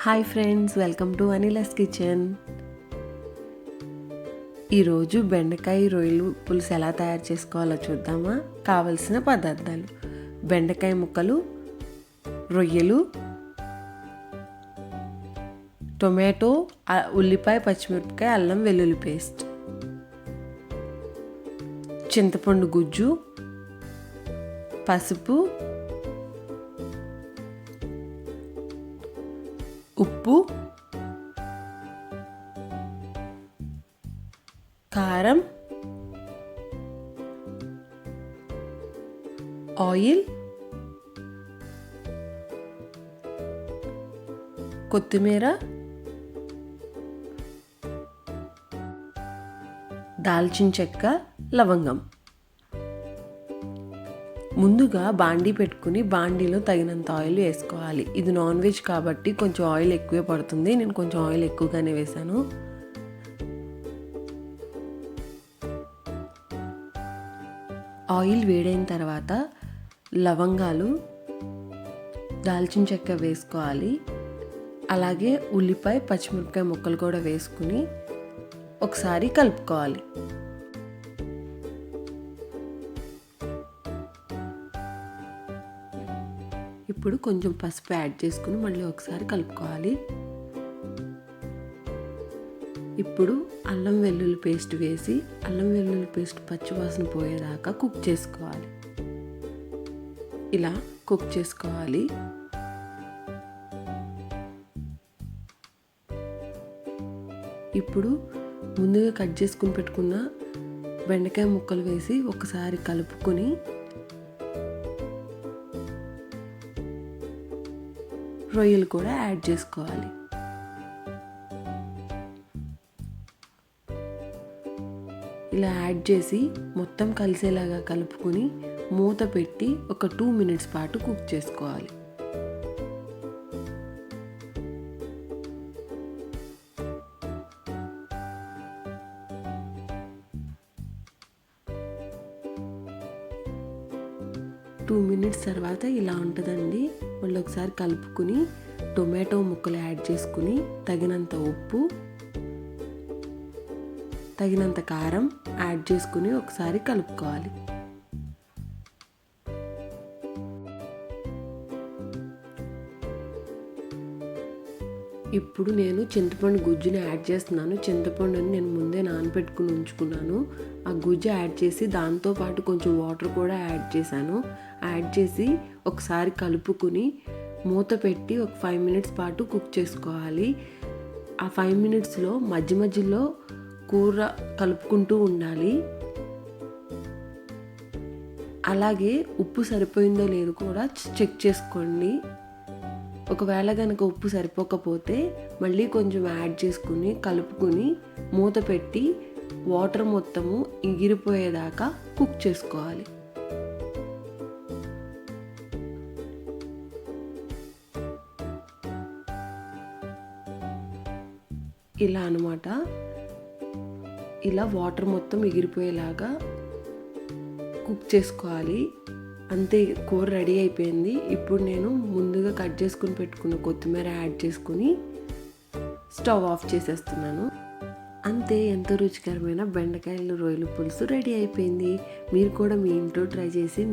Hi friends, welcome to Anila's kitchen. ఈరోజు బెండకాయ రొయ్యలు పులుసు ఎలా తయారు చేసుకోవాలో చూద్దామా. కావలసిన పదార్థాలు: బెండకాయ ముక్కలు, రొయ్యలు, టొమాటో, ఉల్లిపాయ, పచ్చిమిరపకాయ, అల్లం వెల్లుల్లి పేస్ట్, చింతపండు గుజ్జు, పసుపు, ఉప్పు, కారం, ఆయిల్, కొత్తిమీర, దాల్చిన చెక్క, లవంగం. ముందుగా బాండీ పెట్టుకుని బాండీలో తగినంత ఆయిల్ వేసుకోవాలి. ఇది నాన్ వెజ్ కాబట్టి కొంచెం ఆయిల్ ఎక్కువే పడుతుంది. నేను కొంచెం ఆయిల్ ఎక్కువగానే వేసాను. ఆయిల్ వేడైన తర్వాత లవంగాలు, దాల్చిన చెక్క వేసుకోవాలి. అలాగే ఉల్లిపాయ, పచ్చిమిరపకాయ ముక్కలు కూడా వేసుకుని ఒకసారి కలుపుకోవాలి. ఇప్పుడు కొంచెం పసుపు యాడ్ చేసుకుని మళ్ళీ ఒకసారి కలుపుకోవాలి. ఇప్పుడు అల్లం వెల్లుల్లి పేస్ట్ వేసి అల్లం వెల్లుల్లి పేస్ట్ పచ్చివాసన పోయేదాకా కుక్ చేసుకోవాలి. ఇలా కుక్ చేసుకోవాలి. ఇప్పుడు ముందుగా కట్ చేసుకుని పెట్టుకున్న బెండకాయ ముక్కలు వేసి ఒకసారి కలుపుకొని రొయ్యలు కూడా యాడ్ చేసుకోవాలి. ఇలా యాడ్ చేసి మొత్తం కలిసేలాగా కలుపుకొని మూత పెట్టి ఒక 2 minutes పాటు కుక్ చేసుకోవాలి. టూ మినిట్స్ తర్వాత ఇలా ఉంటుందండి. మళ్ళీ ఒకసారి కలుపుకుని టొమాటో ముక్కలు యాడ్ చేసుకుని తగినంత ఉప్పు, తగినంత కారం యాడ్ చేసుకుని ఒకసారి కలుపుకోవాలి. ఇప్పుడు నేను చింతపండు గుజ్జుని యాడ్ చేస్తున్నాను. చింతపండుని నేను ముందే నానబెట్టుకుని ఉంచుకున్నాను. ఆ గుజ్జు యాడ్ చేసి దాంతోపాటు కొంచెం వాటర్ కూడా యాడ్ చేశాను. యాడ్ చేసి ఒకసారి కలుపుకుని మూత పెట్టి ఒక 5 minutes పాటు కుక్ చేసుకోవాలి. ఆ 5 minutesలో మధ్య మధ్యలో కూర కలుపుకుంటూ ఉండాలి. అలాగే ఉప్పు సరిపోయిందో లేదో కూడా చెక్ చేసుకోండి. ఒకవేళ కనుక ఉప్పు సరిపోకపోతే మళ్ళీ కొంచెం యాడ్ చేసుకుని కలుపుకుని మూత పెట్టి వాటర్ మొత్తము ఎగిరిపోయేదాకా కుక్ చేసుకోవాలి. ఇలా అన్నమాట. ఇలా వాటర్ మొత్తం ఎగిరిపోయేలాగా కుక్ చేసుకోవాలి. అంతే, కూర రెడీ అయిపోయింది. ఇప్పుడు నేను ముందుగా కట్ చేసుకుని పెట్టుకున్న కొత్తిమీర యాడ్ చేసుకుని స్టవ్ ఆఫ్ చేసేస్తున్నాను. అంతే, ఎంతో రుచికరమైన బెండకాయలు రొయ్యలు పులుసు రెడీ అయిపోయింది. మీరు కూడా మీ ఇంట్లో ట్రై చేసి